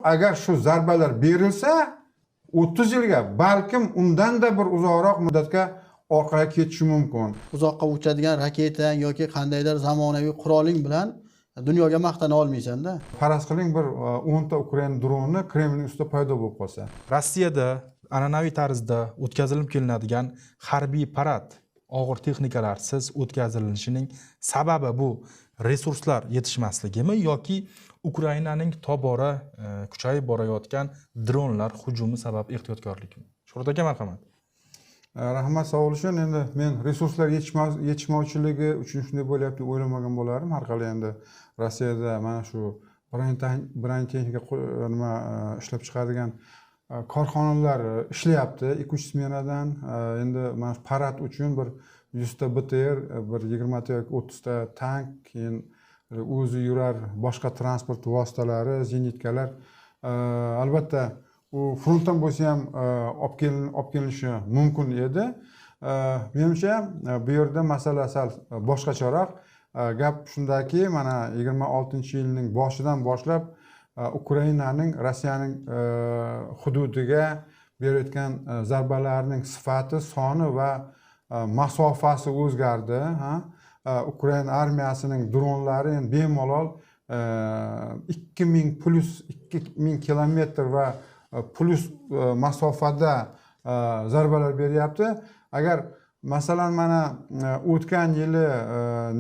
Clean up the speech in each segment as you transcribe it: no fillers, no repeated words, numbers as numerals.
Agar shu zarbalar berilsa 30 yilga, balkim undan-da bir uzoqroq muddatga orqaga ketishi mumkin. Uzoqqa uchadigan raketa yoki qandaydir zamonaviy quroling bilan dunyoga maqtana olmaysan-da. Faraz qiling, bir 10 ta Ukraina droni Kremlning ustida paydo bo'lib qolsa. Rossiyada an'anaviy tarzda o'tkazilib kelinadigan harbiy parad og'ir texnikalarsiz o'tkazilinishining sababi bu resurslar yetishmasligimi yoki Ukrainaning tobora kuchayib borayotgan dronlar hujumi sabab ehtiyotkorlikmi? Shuhrat aka, marhamat. Rahmat, savol uchun. Endi men resurslar yetishmovchiligi uchun shunday bo'lyapti deb o'ylamagan bo'lardim. Har qalay endi Rossiyada mana shu birinchi texnika nima ishlab chiqaradigan korxonalar ishlayapti 2-3 smenadan. Endi mana shu parad uchun bir 100 ta BTR, bir 20 ta yoki 30 ta tank, keyin o'zi yurar boshqa transport vositalari, zenitkalar, albatta u frontdan bo'lsa ham olib kelinishi mumkin edi. Menimcha bu yerda masala sal boshqacharoq. Gap shundaki, mana 26-yilning boshidan boshlab Ukrainaning Rossiyaning hududiga berayotgan zarbalarning sifati, soni va masofasi o'zgardi. Ukraina armiyasining dronlari endi bemalol 2000 plus 2000 kilometr va plus masofada zarbalar beryapti. Agar masalan mana o'tgan yili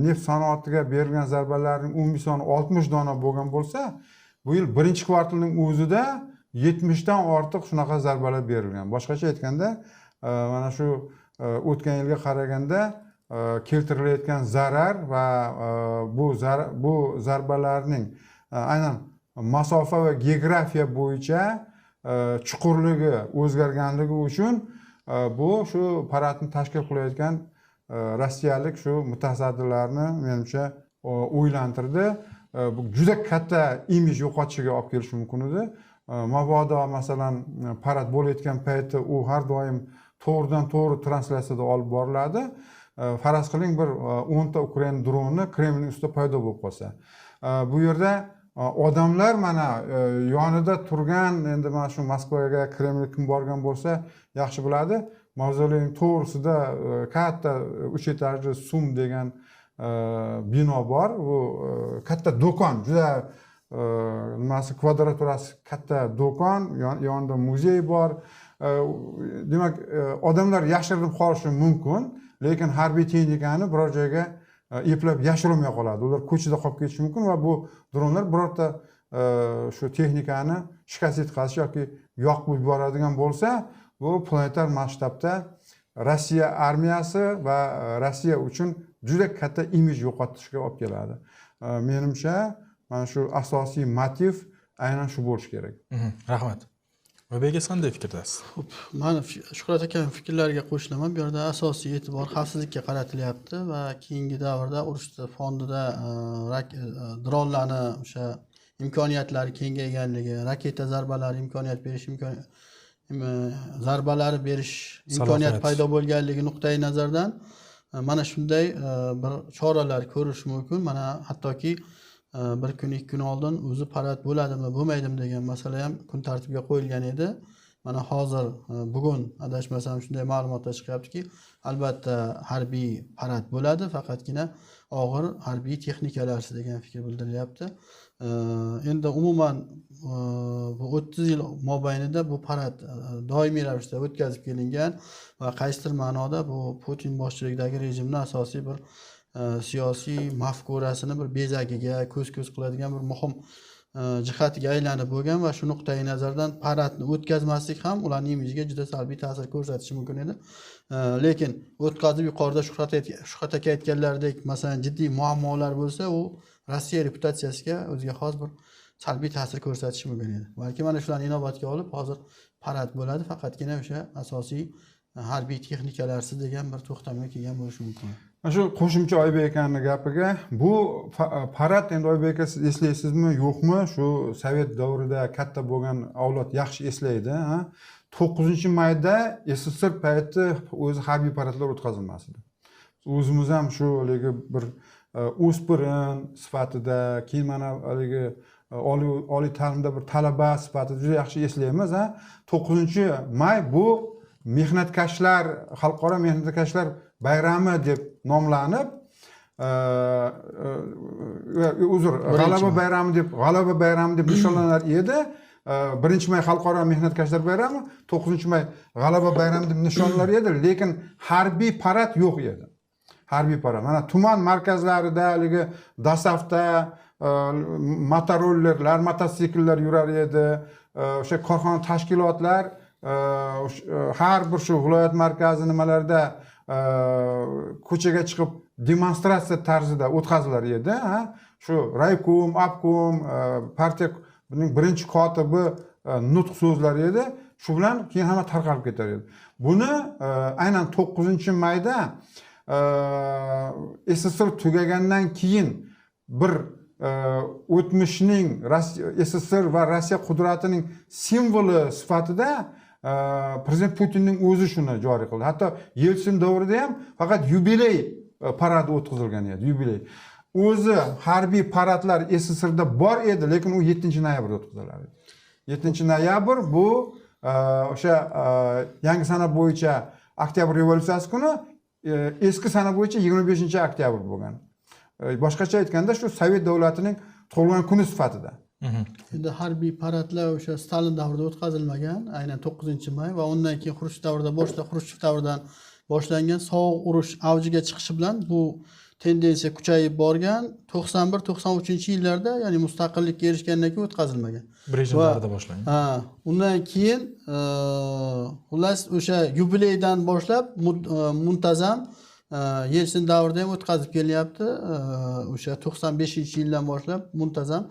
neft sanoatiga berilgan zarbalarning umumiy soni 60 dona bo'lgan bo'lsa, bu yil birinchi kvartalning o'zida 70 dan ortiq shunaqa zarbalar berilgan. Boshqacha aytganda, mana shu o'tgan yilga qaraganda keltirilayotgan zarar va bu zarbalarning aynan masofa va geografiya bo'yicha chuqurligi o'zgarganligi uchun bu shu paradni tashkil qilayotgan rossiyalik shu mutasaddilarni menimcha o'ylantirdi. Bu juda katta imij yo'qotishiga olib kelishi mumkin edi. Mabodo masalan parad bo'layotgan payti u har doim to'g'ridan to'g'ri translyatsiyada olib boriladi. Faraz qiling, bir 10 ta Ukraina droni Kremlning ustida paydo bo'lib qolsa, bu yerda odamlar mana yonida turgan, endi mana shu Moskvaga Kreml kim borgan bo'lsa yaxshi biladi, mavzoleyning to'g'risida katta 3 etajli Sum degan bino bor. Bu katta do'kon, juda nimasi kvadraturasi katta do'kon, yonida muzey bor. Demak, odamlar yashirinib qolishi mumkin, lekin harbiy texnikani biror joyga eplab yashirolmay qoladi. Ular ko'chada qolib ketishi mumkin va bu dronlar birorta shu texnikani shikast yetkazish yoki yoqib yuboradigan bo'lsa, bu planetar masshtabda Rossiya armiyasi va Rossiya uchun juda katta imij yo'qotishga olib keladi. Menimcha mana shu asosiy motiv aynan shu bo'lishi kerak. Rahmat. Oybek, qanday fikrdasiz? Mana Shuhrat aka fikrlariga qo'shilaman. Bu yerda asosiy e'tibor xavfsizlikka qaratilyapti va keyingi davrda urushda fondida dronlarni o'sha imkoniyatlari kengayganligi, raketa zarbalari zarbalari berish imkoniyati paydo bo'lganligi nuqtai nazardan mana shunday bir choralar ko'rish mumkin. Mana hattoki bir kun 2 kun oldin o'zi parad bo'ladimi, bo'lmaydimi degan masala ham kun tartibiga qo'yilgan edi. Mana hozir bugun adashmasam shunday ma'lumotlar chiqyaptiki, albatta harbiy parad bo'ladi, faqatgina og'ir harbiy texnikalarsiz degan fikr bildirilyapti. Endi umuman bu 30 yil mobaynida bu parad doimiy ravishda o'tkazib kelingan va qaysidir ma'noda bu Putin boshchiligidagi rejimning asosiy bir siyosiy mafkurasini bir bezagiga ko'z qiladigan bir muhim jihatiga aylanib bo'lgan va shu nuqtai nazardan paradni o'tkazmaslik ham ularning imijiga juda salbiy ta'sir ko'rsatishi mumkin edi. Lekin o'tkazib yuqorida Shuhrat aka aytganlaridek masalan jiddiy muammolar bo'lsa, u Rossiya reputatsiyasiga o'ziga xos bir salbiy ta'sir ko'rsatishi mumkin edi. Balki mana shularni inobatga olib hozir parad bo'ladi, faqatgina o'sha asosiy harbiy texnikalarsiz degan bir to'xtamga kelgan bo'lishi mumkin. Shu qo'shimcha Oybek akaning gapiga, bu parad endi Oybek aka siz eslaysizmi yo'qmi, shu Sovet davrida katta bo'lgan avlod yaxshi eslaydi. 9-mayda SSR payti o'zi harbiy paradlar o'tkazilmas edi. O'zimiz ham shu bir o'spirin sifatida, keyin mana haligi oliy ta'limda bir talaba sifatida juda yaxshi eslaymiz. 9-may bu mehnatkashlar, xalqaro mehnatkashlar bayrami deb nomlanib, g'alaba bayrami deb nishonlanar edi. 1-may xalqaro mehnatkashlar bayrami, 9-may g'alaba bayrami deb nishonlanar edi, lekin harbiy parad yo'q edi. Harbiy parad. Mana tuman markazlarida, haligi Dasafda motorollerlar, mototsikllar yurar edi. O'sha korxona tashkilotlar har bir shu viloyat markazi nimalarda ko'chaga chiqib demonstratsiya tarzida o'tkazilar edi. Shu raykom, obkom, partiya buning birinchi kotibi nutq so'zlar edi. Shu bilan keyin hamma tarqalib ketar edi. Buni aynan 9-mayda SSR tugagandan keyin bir o'tmishning SSR va Rossiya qudratining simvoli sifatida prezident Putinning o'zi shuni joriy qildi. Hatto Yeltsin davrida ham faqat yubiley paradi o'tkazilgan edi, yubiley. O'zi harbiy paradlar SSRda bor edi, lekin u 7-noyabrda o'tkaziladi. 7-noyabr bu o'sha yangi sana bo'yicha oktyabr revolyutsiyasi kuni, eski sana bo'yicha 25-oktyabr bo'lgan. Boshqacha aytganda shu Sovet davlatining tug'ilgan kuni sifatida. Endi harbiy paradlar o'sha Stalin davrida o'tkazilmagan, aynan 9-may va undan keyin Xrushchev davridan boshlangan sovuq urush avjiga chiqishi bilan bu tendensiya kuchayib borgan. 91-93-yillarda, ya'ni mustaqillikka erishgandan keyin o'tkazilmagan. Brejnev davrida boshlangan. Undan keyin xullas o'sha yubileydan boshlab muntazam Yeltsin davrida ham o'tkazib kelyapti. O'sha 95-yildan boshlab muntazam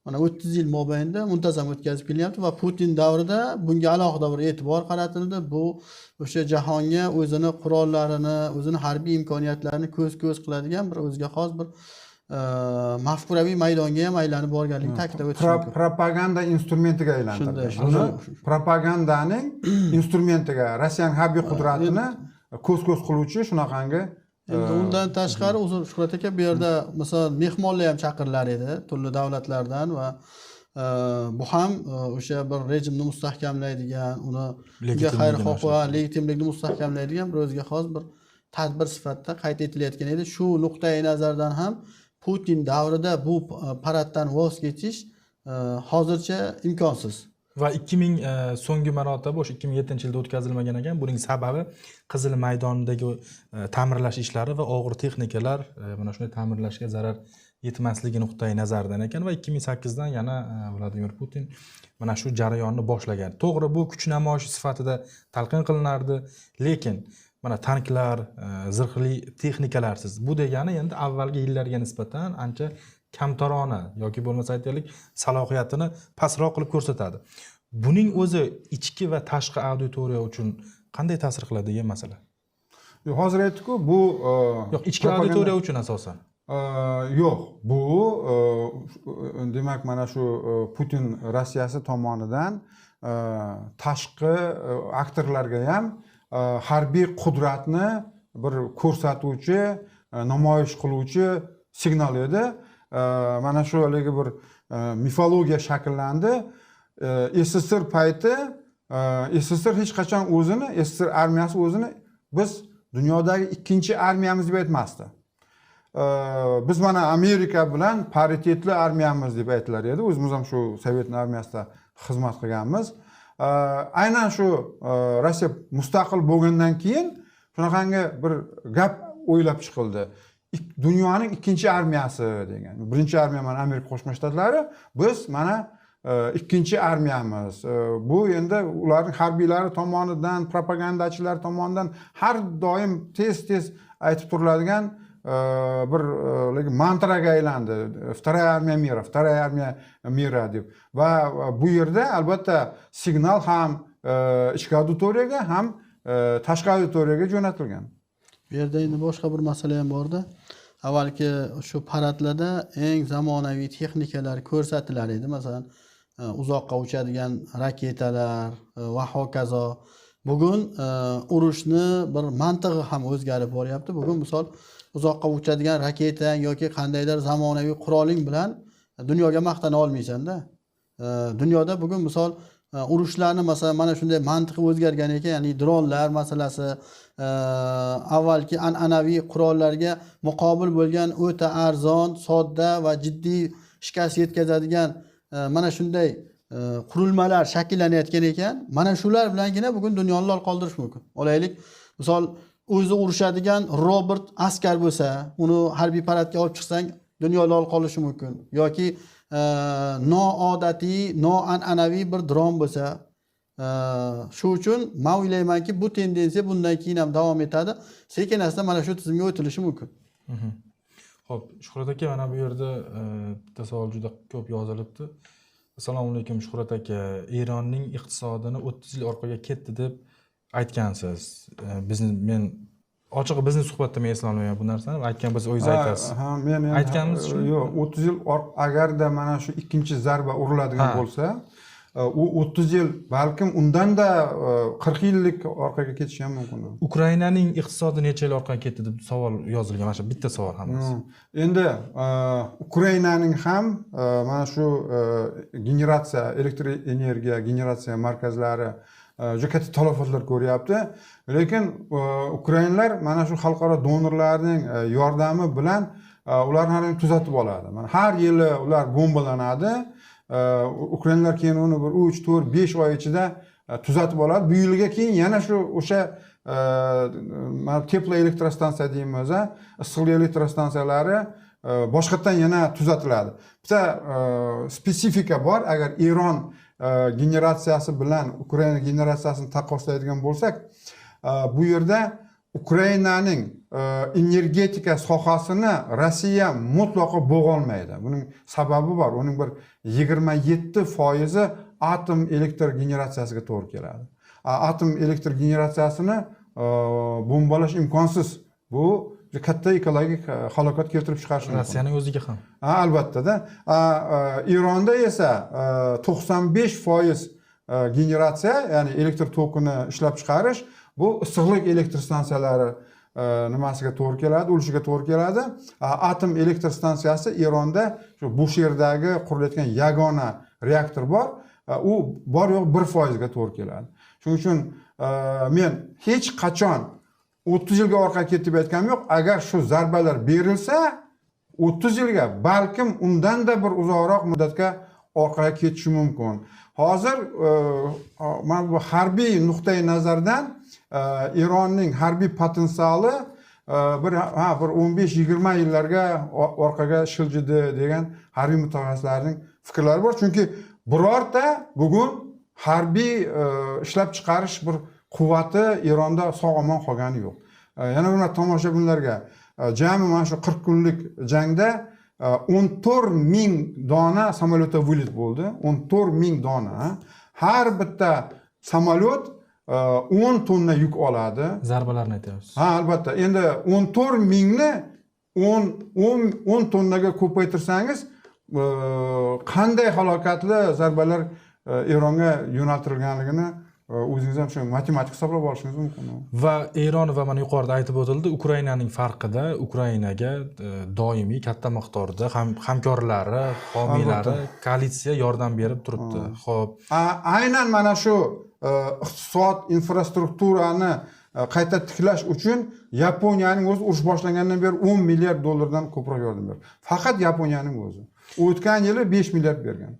mana 30 yil mobaynida muntazam o'tkazib kelyapti va Putin davrida bunga alohida bir e'tibor qaratildi. Bu o'sha jahonga o'zini qurollarini, o'zini harbiy imkoniyatlarini ko'z qiladigan bir o'ziga xos bir mafkuraviy maydonga ham aylanib borganligini ta'kidlab o'tish mumkin. Propaganda instrumentiga aylantirdi. Propagandaning instrumentiga, Rossiyaning harbiy qudratini ko'z qiluvchi shunaqangi. Endi undan tashqari uzr Shuhrat aka, bu yerda masalan mehmonlar ham chaqirilar edi turli davlatlardan va bu ham o'sha bir rejimni mustahkamlaydigan, uni xayrixoh va legitimlikni mustahkamlaydigan bir o'ziga xos bir tadbir sifatida qayd etilayotgan edi. Shu nuqtai nazardan ham Putin davrida bu paraddan voz kechish hozircha imkonsiz. Va 2000 so'nggi marotaba o'sha 2007-yilda o'tkazilmagan ekan. Buning sababi Qizil maydondagi ta'mirlash ishlari va og'ir texnikalar mana shunday ta'mirlashga zarar yetmasligi nuqtai nazaridan ekan va 2008dan yana Vladimir Putin mana shu jarayonni boshlagan. To'g'ri, bu kuch namoyishi sifatida talqin qilinardi, lekin mana tanklar, zirhli texnikalarsiz. Bu degani endi avvalgi yillarga nisbatan ancha kamtarona yoki bo'lmasa aytaylik salohiyatini pastroq qilib ko'rsatadi. Buning o'zi ichki va tashqi auditoriya uchun qanday ta'sir qiladi degan masala. Hozir aytdik-ku, bu yo'q, ichki auditoriya uchun asosan. Yo'q, bu demak mana shu Putin Rossiyasi tomonidan tashqi aktorlarga ham harbiy qudratni bir ko'rsatuvchi, namoyish qiluvchi signal edi. Mana shu haligi bir mifologiya shakllandi. SSR payti SSR hech qachon o'zini, SSR armiyasi o'zini biz dunyodagi ikkinchi armiyamiz deb aytmasdi. Biz mana Amerika bilan paritetli armiyamiz deb aytilar edi. O'zimiz ham shu Sovet armiyasida xizmat qilganmiz. Aynan shu Rossiya mustaqil bo'lgandan keyin shunaqangi bir gap o'ylab chiqildi. Dunyoning ikkinchi armiyasi degan. Birinchi armiya mana Amerika Qo'shma Shtatlari, biz mana ikkinchi armiyamiz. Bu endi ularning harbiylari tomonidan, propagandachilar tomonidan har doim tez aytib turiladigan bir mantraga aylandi. Вторая armiya mira deb. Va bu yerda albatta signal ham ichki auditoriyaga ham tashqi auditoriyaga jo'natilgan. Bu yerda endi boshqa bir masala ham borda. Avvalgi shu paradlarda eng zamonaviy texnikalar ko'rsatilar edi. Masalan, uzoqqa uchadigan raketalar va hokazo. Bugun urushni bir mantig'i ham o'zgarib boryapti. Bugun misol uzoqqa uchadigan raketa yoki qandaydir zamonaviy quroling bilan dunyoga maqtana olmaysanda. Dunyoda bugun misol urushlarni masalan mana shunday mantiqi o'zgargan ekan, ya'ni dronlar masalasi avvalgi an'anaviy qurollarga muqobil bo'lgan o'ta arzon, sodda va jiddiy shikast yetkazadigan mana shunday qurilmalar shakllanayotgan ekan. Mana shular bilangina bugun dunyoni lol qoldirish mumkin. Olaylik, misol o'zi urushadigan robot askar bo'lsa, uni harbiy paradga olib chiqsang, dunyo lol qolishi mumkin. Yoki noodatiy, noan'anaviy bir dron bo'lsa, shu uchun men o'ylaymanki, bu tendensiya bundan keyin ham davom etadi. Sekin-asta mana shu tizimga o'tilishi mumkin. Xo'p, Shuhrat aka, mana bu yerda bitta savol juda ko'p yozilibdi. Assalomu alaykum Shuhrat aka, Eronning iqtisodini 30 yil orqaga ketdi deb aytgansiz. Men ochig'i bizning suhbatda men eslolmayman bu narsani. Aytgan bo'lsa o'zingiz aytasiz. Ha, men aytganmiz shu. Yo'q, 30 yil agarda mana shu ikkinchi zarba uriladigan bo'lsa, u 30 yil balkim undanda 40 yillik orqaga ketishi ham mumkin. Ukrainaning iqtisodi necha yil orqaga ketdi deb savol yozilgan. Mana shu bitta savol hammasi. Endi Ukrainaning ham mana shu generatsiya, elektr energiya generatsiya markazlari juda katta talafotlar ko'ryapti. Lekin ukrainlar mana shu xalqaro donorlarning yordami bilan ularni ham tuzatib oladi. Mana har yili ular bombalanadi. Ukrainlar keyin uni bir 3, 4, 5 oy ichida tuzatib oladi. Bu yilga keyin yana shu o'sha teplo elektrostansiya deymiz, issiqlik elektrostansiyalari boshqatdan yana tuzatiladi. Bitta spesifika bor. Agar Eron generatsiyasi bilan Ukraina generatsiyasini taqqoslaydigan bo'lsak, bu yerda Ukrainaning energetika sohasini Rossiya mutlaqo bo'g'olmaydi. Buning sababi bor. Uning bir 27% atom elektr generatsiyasiga to'g'ri keladi. Atom elektr generatsiyasini bombalash imkonsiz. Bu katta ekologik halokat keltirib chiqarishi mumkin. Rossiyaning o'ziga ham. Albatta-da. Eronda esa 95% generatsiya, ya'ni elektr tokini ishlab chiqarish, bu issiqlik elektr stansiyalari nimasiga to'g'ri keladi, ulushiga to'g'ri keladi. Atom elektr stansiyasi Eronda shu Busherdagi qurilayotgan yagona reaktor bor. U bor yo'q 1% ga to'g'ri keladi. Shuning uchun men hech qachon 30 yilga orqaga ketib aytganim yo'q. Agar shu zarbalar berilsa, 30 yilga, balkim undanda bir uzoqroq muddatga orqaga ketishi mumkin. Hozir mana bu harbiy nuqtai nazardan Eronning harbiy potensiali bir 15-20 yillarga orqaga shiljidi degan harbiy mutaxassislarning fikrlari bor. Chunki birorta bugun harbiy ishlab chiqarish bir quvvati Eronda sog'-omon qolgani yo'q. Yana bir tomoshabinlarga jami mana shu 40 kunlik jangda 14,000 dona samolyotda vылет bo'ldi. 14,000 dona. Har bitta samolyot 10 tonna yuk oladi. Zarbalarni aytyapsiz. Ha, albatta. Endi 14,000 ni 10 tonnaga ko'paytirsangiz, qanday halokatli zarbalar Eronga yo'naltirilganligini o'zingiz ham shu matematik hisoblab olishingiz mumkin. Va Eron va mana yuqorida aytib o'tildi, Ukrainaning farqida Ukrainaga doimiy katta miqdorda hamkorlari, homiylari, koalitsiya yordam berib turibdi. Xo'p, aynan mana shu iqtisod, infrastrukturani qayta tiklash uchun Yaponiyaning o'zi urush boshlangandan beri 10 milliard dollardan ko'proq yordam berdi. Faqat Yaponiyaning o'zi. O'tgan yili 5 milliard bergan.